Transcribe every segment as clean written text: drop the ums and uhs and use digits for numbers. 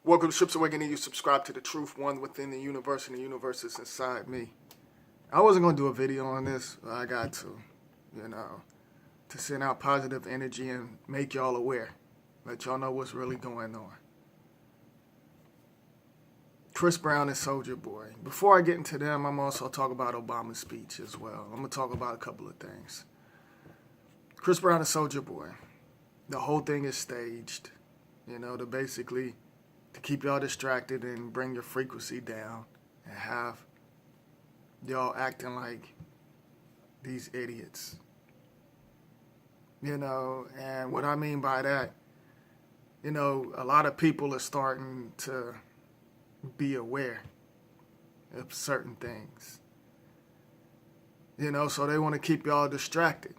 Welcome to Ships Awakening. You subscribe to the truth, one within the universe, and the universe is inside me. I wasn't going to do a video on this, but I got to, to send out positive energy and make y'all aware. Let y'all know what's really going on. Chris Brown and Soulja Boy. Before I get into them, I'm also talk about Obama's speech as well. I'm going to talk about a couple of things. Chris Brown and Soulja Boy. The whole thing is staged, to basically to keep y'all distracted and bring your frequency down and have y'all acting like these idiots. And what I mean by that, a lot of people are starting to be aware of certain things. So they want to keep y'all distracted.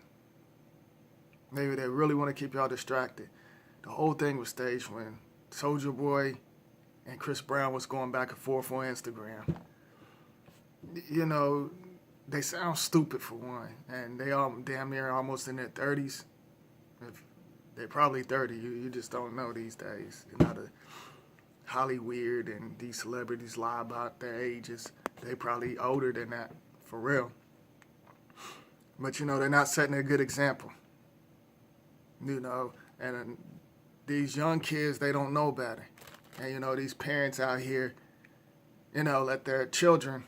Maybe they really want to keep y'all distracted. The whole thing was staged when Soulja Boy and Chris Brown was going back and forth on Instagram. They sound stupid for one, and they all damn near almost in their 30s. They're probably 30. You just don't know these days. The Hollywood and these celebrities lie about their ages. They probably older than that, for real. But they're not setting a good example. And these young kids, they don't know better. And, these parents out here, let their children,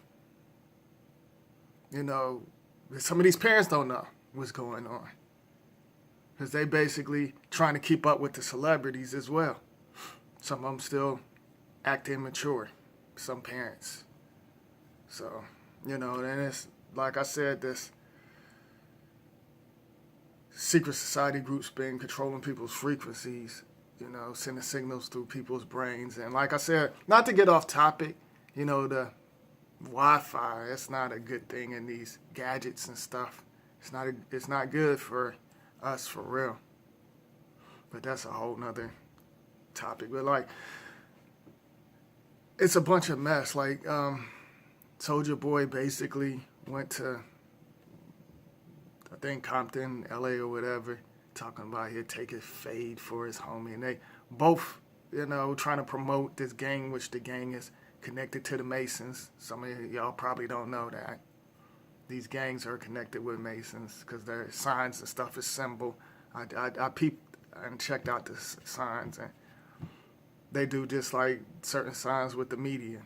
some of these parents don't know what's going on. Because they basically trying to keep up with the celebrities as well. Some of them still act immature, some parents. So, and it's, like I said, this secret society groups been controlling people's frequencies, sending signals through people's brains. And like I said, not to get off topic, the Wi-Fi, it's not a good thing in these gadgets and stuff. It's not good for us, for real. But that's a whole nother topic. But it's a bunch of mess. Soulja Boy basically went to, I think, Compton, LA or whatever, talking about he'd take his fade for his homie. And they both, trying to promote this gang, which the gang is connected to the Masons. Some of y'all probably don't know that. These gangs are connected with Masons because their signs and stuff is symbol. I peeped and checked out the signs, and they do just like certain signs with the media.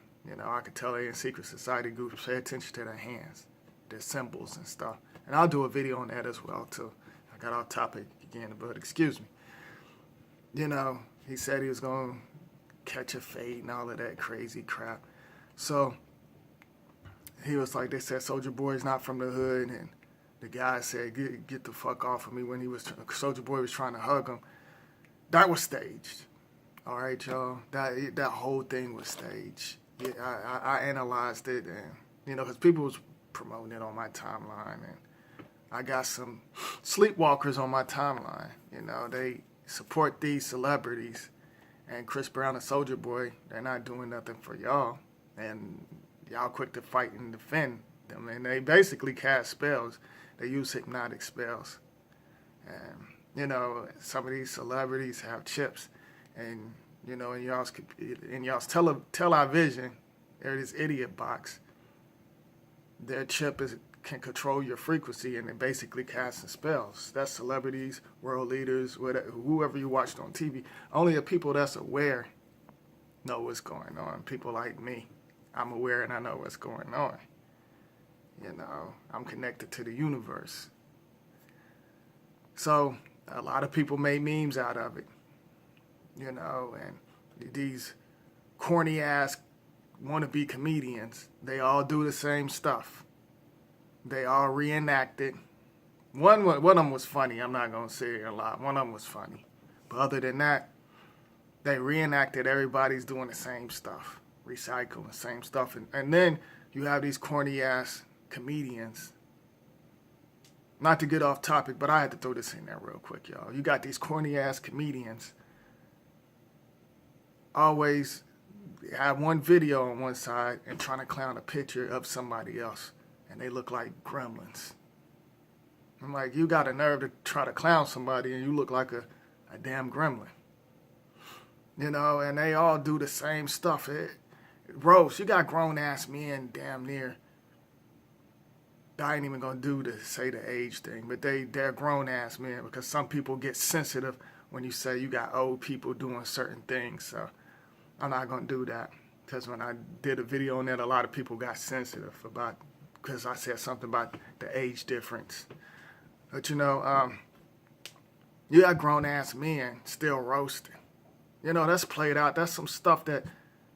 I could tell they in secret society groups pay attention to their hands, their symbols and stuff. And I'll do a video on that as well, too. I got off topic again, but excuse me. He said he was going to catch a fade and all of that crazy crap. So he was like, they said Soulja Boy's not from the hood, and the guy said, get the fuck off of me when Soulja Boy was trying to hug him. That was staged. All right, y'all. That whole thing was staged. Yeah, I analyzed it, and, because people was promoting it on my timeline, and I got some sleepwalkers on my timeline. They support these celebrities, and Chris Brown and Soulja Boy, they're not doing nothing for y'all, and y'all quick to fight and defend them. And they basically cast spells. They use hypnotic spells. And, some of these celebrities have chips, and, in y'all's television, there's this idiot box. Their chip can control your frequency, and it basically casting spells. That's celebrities, world leaders, whatever, whoever you watched on TV. Only the people that's aware know what's going on. People like me, I'm aware and I know what's going on. I'm connected to the universe. So a lot of people made memes out of it, and these corny ass wannabe comedians, they all do the same stuff. They all reenacted. One of them was funny. I'm not going to say it a lot. One of them was funny. But other than that, they reenacted everybody's doing the same stuff. Recycling the same stuff. And then you have these corny ass comedians. Not to get off topic, but I had to throw this in there real quick, y'all. You got these corny ass comedians always have one video on one side and trying to clown a picture of somebody else, and they look like gremlins. I'm like, you got a nerve to try to clown somebody and you look like a damn gremlin. you know, and they all do the same stuff. Roast, you got grown ass men damn near. I ain't even gonna say the age thing, but they're grown ass men because some people get sensitive when you say you got old people doing certain things. So I'm not gonna do that because when I did a video on that, a lot of people got sensitive about because I said something about the age difference. But you know, you got grown ass men still roasting. You know, that's played out. That's some stuff that,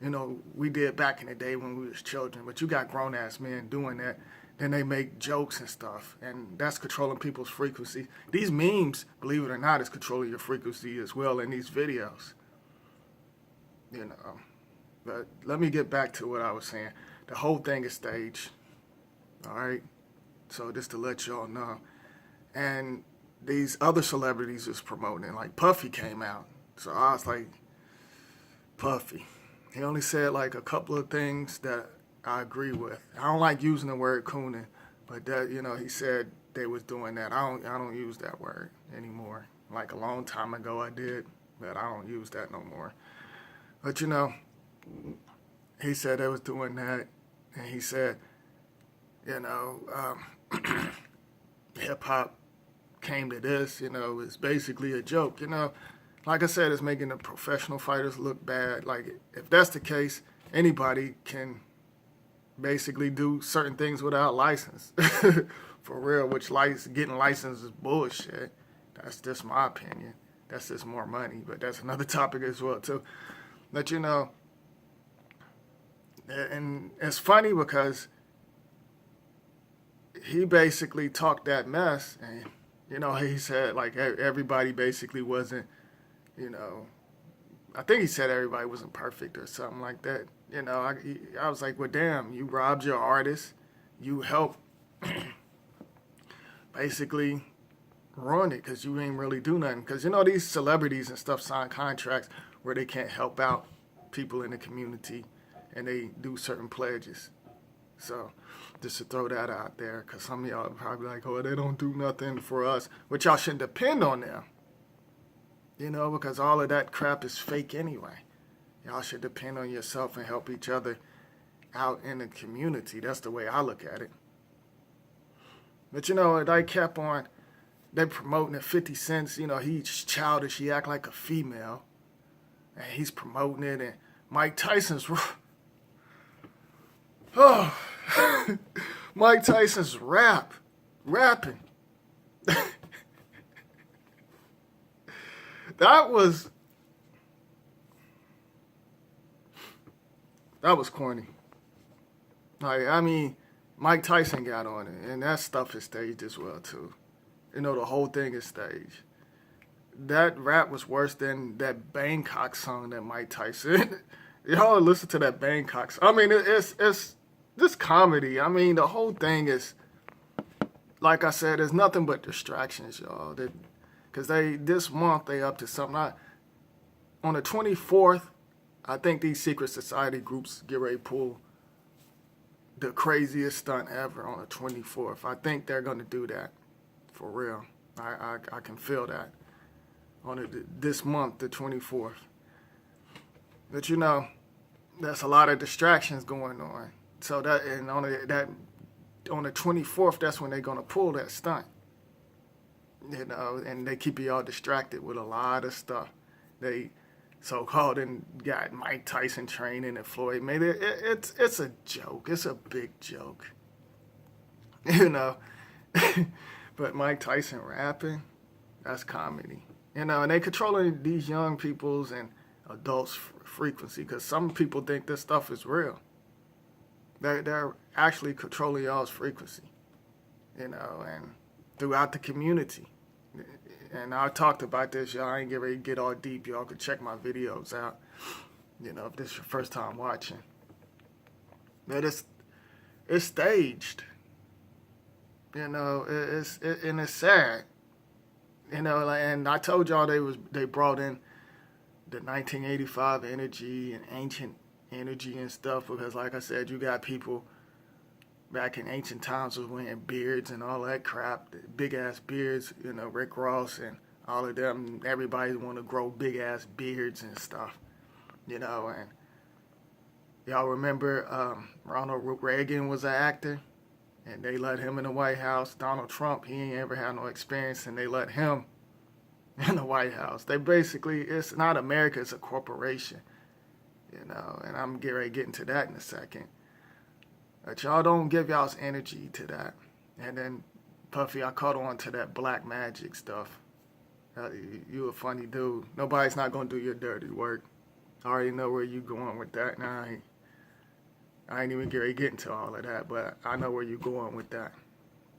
you know, we did back in the day when we was children. But you got grown ass men doing that. Then they make jokes and stuff. And that's controlling people's frequency. These memes, believe it or not, is controlling your frequency as well in these videos. You know. But let me get back to what I was saying. The whole thing is staged. All right? So just to let y'all know. And these other celebrities is promoting. Like Puffy came out. So I was like, Puffy. He only said like a couple of things that I agree with. I don't like using the word cooning, but that, you know, he said they was doing that. I don't use that word anymore. Like a long time ago I did, but I don't use that no more. But you know, he said they was doing that, and he said, you know, hip hop came to this, you know, it's basically a joke, you know. Like I said, it's making the professional fighters look bad. Like, if that's the case, anybody can basically do certain things without license. For real, which getting licensed is bullshit. That's just my opinion. That's just more money, but that's another topic as well, too. But, you know, and it's funny because he basically talked that mess, and, you know, he said, like, everybody basically wasn't, you know, I think he said everybody wasn't perfect or something like that. You know, I was like, well, damn, you robbed your artist. You helped basically ruin it because you ain't really do nothing. Because, you know, these celebrities and stuff sign contracts where they can't help out people in the community and they do certain pledges. So just to throw that out there, because some of y'all are probably like, oh, they don't do nothing for us, which y'all shouldn't depend on them. You know, because all of that crap is fake anyway. Y'all should depend on yourself and help each other out in the community. That's the way I look at it. But, you know, they kept on, they promoting it. 50 Cent, you know, he's childish. He act like a female. And he's promoting it. And Mike Tyson's, oh, Mike Tyson's rapping. That was corny. Like, I mean, Mike Tyson got on it, and that stuff is staged as well, too. You know, the whole thing is staged. That rap was worse than that Bangkok song that Mike Tyson. Y'all listen to that Bangkok song. I mean, it's this comedy. I mean, the whole thing is, like I said, there's nothing but distractions, y'all. Because this month, they up to something. On the 24th, I think these secret society groups get ready to pull the craziest stunt ever on the 24th. I think they're going to do that. For real. I can feel that. This month, the 24th. But you know, there's a lot of distractions going on. So on the 24th, that's when they're going to pull that stunt. You know, and they keep you all distracted with a lot of stuff. They so-called and got Mike Tyson training and Floyd Mayweather. It's a joke. It's a big joke. You know. But Mike Tyson rapping, that's comedy. You know, and they controlling these young people's and adults' frequency because some people think this stuff is real. They're actually controlling y'all's frequency. You know, and throughout the community. And I talked about this, y'all. I ain't get ready to get all deep. Y'all can check my videos out, you know, if this is your first time watching. But it's staged. You know, and it's sad. You know, and I told y'all they brought in the 1985 energy and ancient energy and stuff because, like I said, you got people back in ancient times was wearing beards and all that crap, big ass beards, you know, Rick Ross and all of them. Everybody want to grow big ass beards and stuff. you know. And y'all remember Ronald Reagan was an actor, and they let him in the White House. Donald Trump, he ain't ever had no experience, and they let him in the White House. They basically, it's not America, it's a corporation, you know. And I'm getting ready to get into that in a second. But y'all don't give y'all's energy to that. And then, Puffy, I caught on to that black magic stuff. You a funny dude. Nobody's not going to do your dirty work. I already know where you going with that. Now, I ain't even getting into all of that, but I know where you going with that.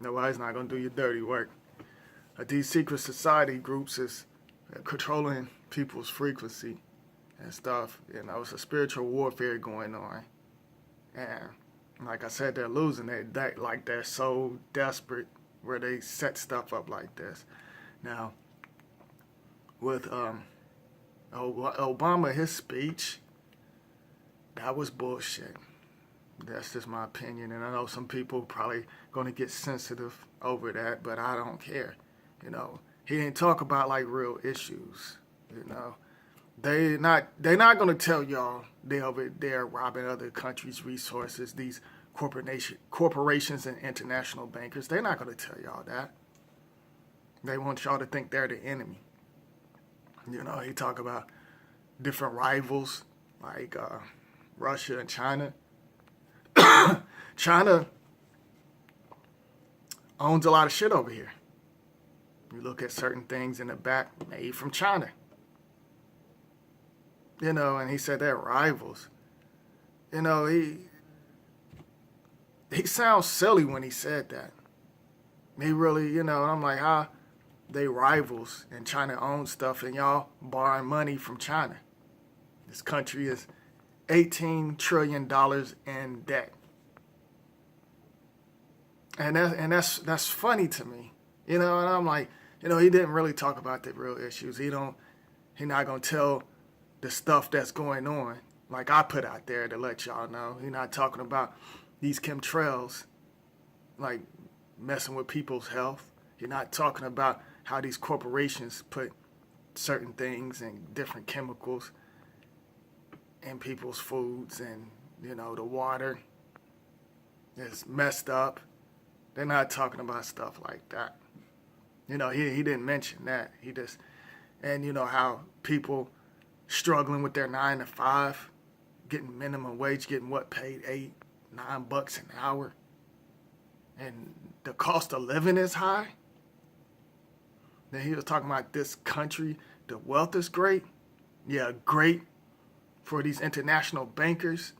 Nobody's not going to do your dirty work. These secret society groups is controlling people's frequency and stuff. You know, it's a spiritual warfare going on. And like I said, they're losing. They're so desperate where they set stuff up like this. Now, with Obama, his speech, that was bullshit. That's just my opinion. And I know some people probably going to get sensitive over that, but I don't care. You know, he didn't talk about like real issues. You know, they're not going to tell y'all they're over there robbing other countries' resources. These corporations and international bankers, they're not going to tell y'all that. They want y'all to think they're the enemy. You know, he talk about different rivals like Russia and China. China owns a lot of shit over here. You look at certain things in the back made from China. You know, and he said they're rivals. You know, he sounds silly when he said that. He really, you know, I'm like, how they rivals and China owns stuff and y'all borrowing money from China. This country is $18 trillion in debt. And that's funny to me. You know, and I'm like, you know, he didn't really talk about the real issues. He's not gonna tell the stuff that's going on like I put out there to let y'all know. He's not talking about these chemtrails like messing with people's health. You're not talking about how these corporations put certain things and different chemicals in people's foods, and you know, the water is messed up. They're not talking about stuff like that. You know, he didn't mention that. He just, and you know how people struggling with their 9 to 5, getting minimum wage, getting what, paid $8-9 an hour, and the cost of living is high. Then he was talking about this country, the wealth is great. Yeah, great for these international bankers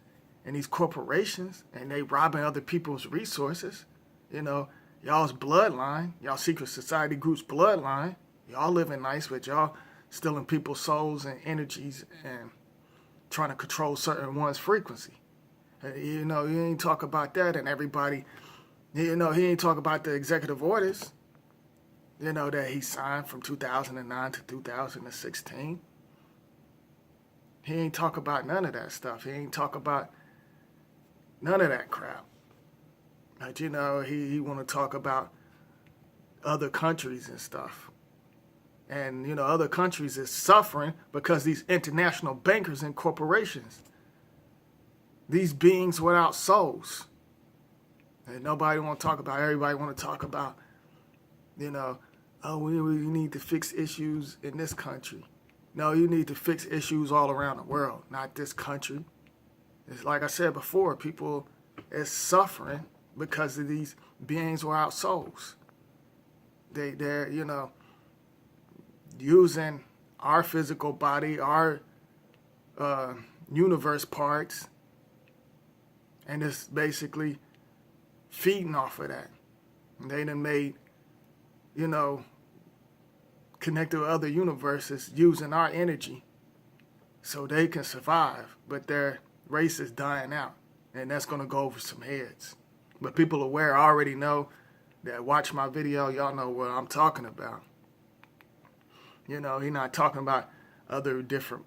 and these corporations, and they robbing other people's resources. You know, y'all's bloodline, y'all secret society group's bloodline, y'all living nice, but y'all stealing people's souls and energies and trying to control certain one's frequency. You know, you ain't talk about that, and everybody, you know, he ain't talk about the executive orders, you know, that he signed from 2009 to 2016. He ain't talk about none of that stuff. He ain't talk about none of that crap. But, you know, he want to talk about other countries and stuff. And, you know, other countries is suffering because these international bankers and corporations, these beings without souls. And nobody want to talk about, everybody want to talk about, you know, oh, we need to fix issues in this country. No, you need to fix issues all around the world, not this country. It's like I said before, people is suffering because of these beings without souls. They're, you know, using our physical body, our universe parts, and it's basically feeding off of that. And they done made, you know, connected with other universes using our energy so they can survive, but their race is dying out, and that's going to go over some heads. But people aware already know that watch my video, y'all know what I'm talking about. You know, he's not talking about other different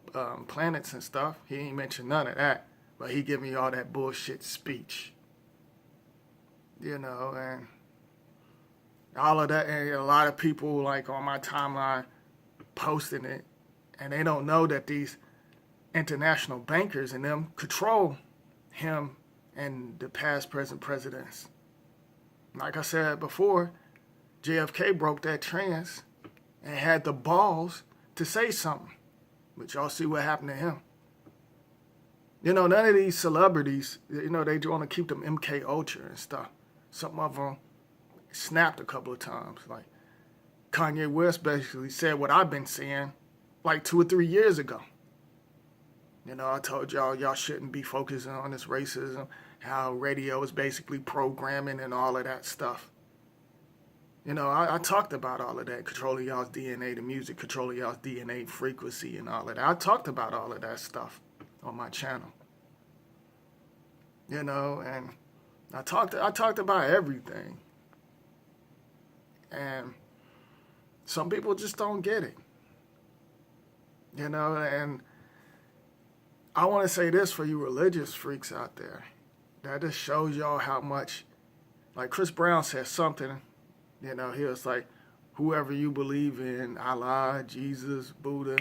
planets and stuff. He ain't mentioned none of that, but he give me all that bullshit speech. You know, and all of that, and a lot of people like on my timeline posting it, and they don't know that these international bankers and them control him and the past, present presidents. Like I said before, JFK broke that trance and had the balls to say something. But y'all see what happened to him. None of these celebrities, they want to keep them MK Ultra and stuff. Some of them snapped a couple of times. Like Kanye West basically said what I've been saying like 2 or 3 years ago. I told y'all shouldn't be focusing on this racism, how radio is basically programming and all of that stuff. I talked about all of that, controlling y'all's DNA, the music, controlling y'all's DNA frequency and all of that. I talked about all of that stuff on my channel. And I talked about everything. And some people just don't get it. And I want to say this for you religious freaks out there. That just shows y'all how much, like Chris Brown said something, he was like, whoever you believe in, Allah, Jesus, Buddha,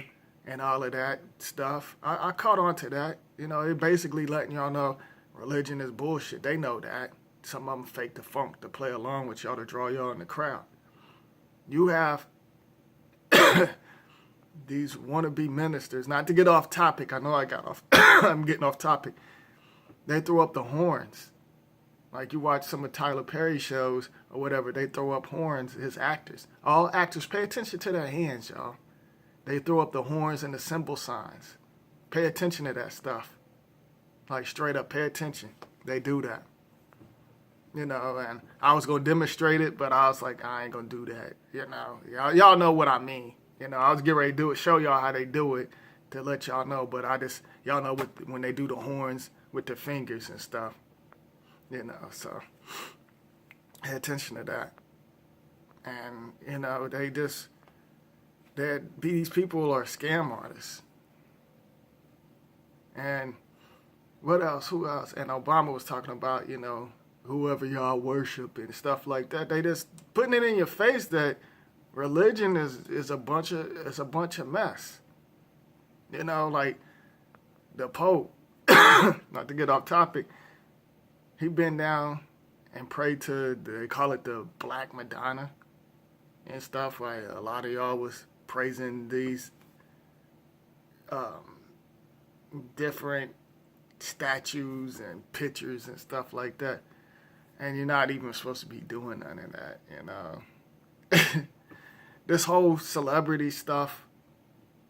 and all of that stuff. I caught on to that. It basically letting y'all know religion is bullshit. They know that. Some of them fake the funk to play along with y'all to draw y'all in the crowd. You have these wannabe ministers, not to get off topic. I know I got off. I'm getting off topic. They throw up the horns. Like you watch some of Tyler Perry shows or whatever, they throw up horns, his actors. All actors, pay attention to their hands, y'all. They throw up the horns and the symbol signs. Pay attention to that stuff. Like straight up, pay attention. They do that. And I was going to demonstrate it, but I was like, I ain't going to do that. Y'all know what I mean. I was getting ready to do it, show y'all how they do it to let y'all know. But y'all know when they do the horns with the fingers and stuff. So pay attention to that. And, these people are scam artists. And what else? Who else? And Obama was talking about, whoever y'all worship and stuff like that. They just putting it in your face that religion is a bunch of mess. Like the Pope, not to get off topic, he been down and prayed to, they call it the Black Madonna and stuff. Like a lot of y'all was praising these different statues and pictures and stuff like that. And you're not even supposed to be doing none of that, This whole celebrity stuff,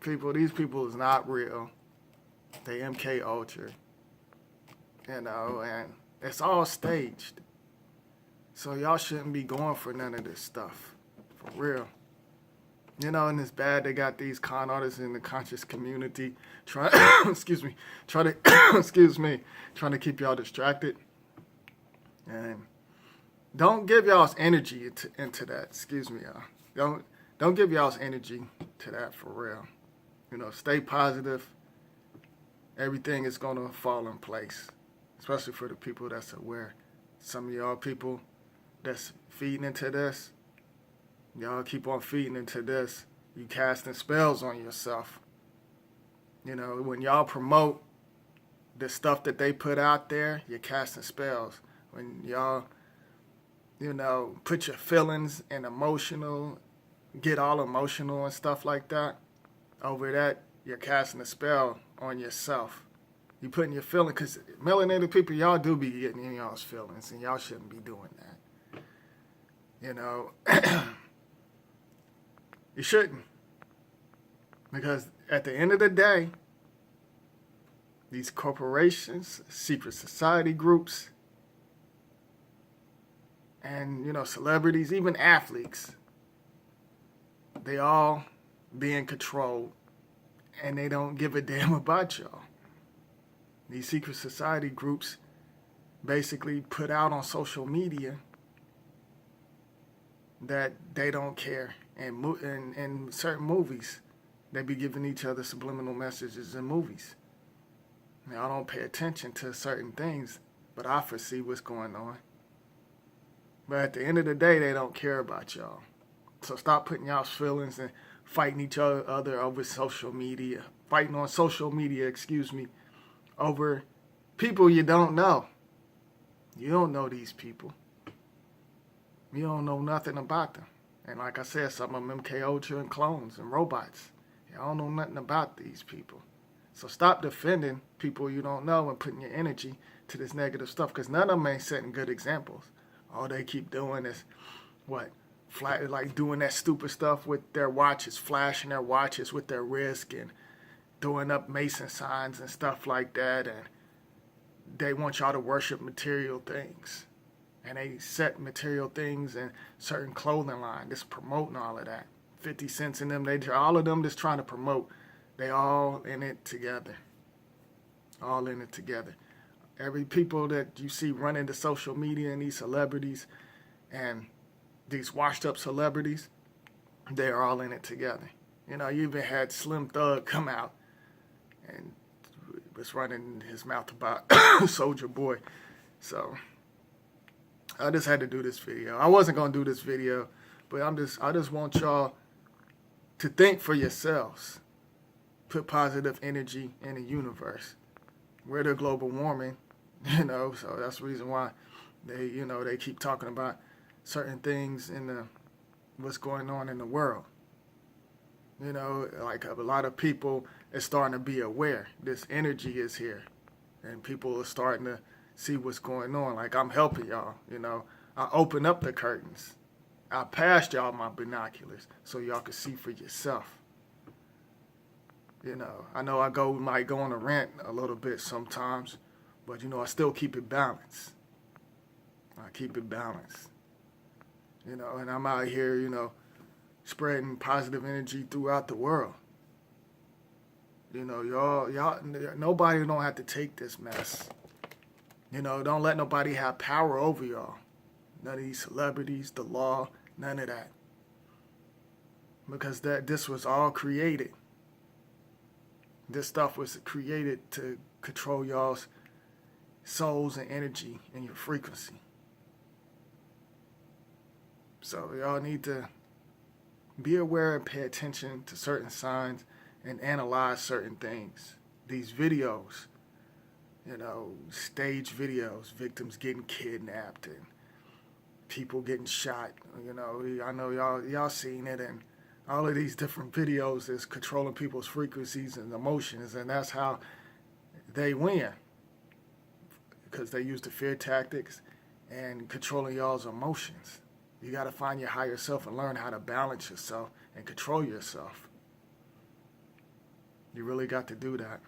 these people is not real. They MK Ultra, and it's all staged. So y'all shouldn't be going for none of this stuff, for real. And it's bad they got these con artists in the conscious community trying to keep y'all distracted. And don't give y'all's energy into that. Excuse me, y'all. Don't give y'all's energy to that, for real. Stay positive. Everything is going to fall in place, especially for the people that's aware. Some of y'all people that's feeding into this, y'all keep on feeding into this. You casting spells on yourself. When y'all promote the stuff that they put out there, you're casting spells. When y'all, put your feelings and get all emotional and stuff like that, over that, you're casting a spell on yourself. You putting your feelings, because melanated people, y'all do be getting in y'all's feelings, and y'all shouldn't be doing that. You shouldn't. Because at the end of the day, these corporations, secret society groups, and, celebrities, even athletes, they all being controlled, and they don't give a damn about y'all. These secret society groups basically put out on social media that they don't care. And in certain movies, they be giving each other subliminal messages in movies. Now, I don't pay attention to certain things, but I foresee what's going on. But at the end of the day, they don't care about y'all. So stop putting y'all's feelings and fighting each other over social media fighting on social media, over people you don't know. You don't know these people. You don't know nothing about them. And like I said, some of them MK Ultra and clones and robots. You don't know nothing about these people. So stop defending people you don't know and putting your energy to this negative stuff, because none of them ain't setting good examples. All they keep doing is like doing that stupid stuff with their watches, flashing their watches with their wrist and throwing up Mason signs and stuff like that. And they want y'all to worship material things. And they set material things in certain clothing line, just promoting all of that. 50 cents in them, all of them just trying to promote. They all in it together. All in it together. Every people that you see running to social media and these celebrities and these washed up celebrities, they're all in it together. You know, you even had Slim Thug come out and was running his mouth about Soulja Boy. So I just had to do this video. I wasn't gonna do this video, but I just want y'all to think for yourselves. Put positive energy in the universe. We're the global warming, so that's the reason why they keep talking about certain things in what's going on in the world. Like a lot of people is starting to be aware this energy is here, and people are starting to see what's going on. Like, I'm helping y'all. I open up the curtains. I passed y'all my binoculars so y'all can see for yourself. I know I might go on a rant a little bit sometimes, but I still keep it balanced. I keep it balanced. And I'm out here, spreading positive energy throughout the world. Y'all, nobody don't have to take this mess. Don't let nobody have power over y'all. None of these celebrities, the law, none of that. Because this was all created. This stuff was created to control y'all's souls and energy and your frequency. So y'all need to be aware and pay attention to certain signs and analyze certain things. These videos, stage videos, victims getting kidnapped and people getting shot. I know y'all seen it, and all of these different videos is controlling people's frequencies and emotions, and that's how they win, because they use the fear tactics and controlling y'all's emotions. You got to find your higher self and learn how to balance yourself and control yourself. You really got to do that.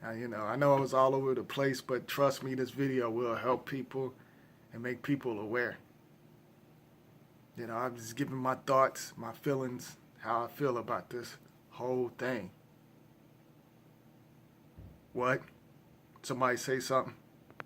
I know I was all over the place, but trust me, this video will help people and make people aware. I'm just giving my thoughts, my feelings, how I feel about this whole thing. What? Somebody say something?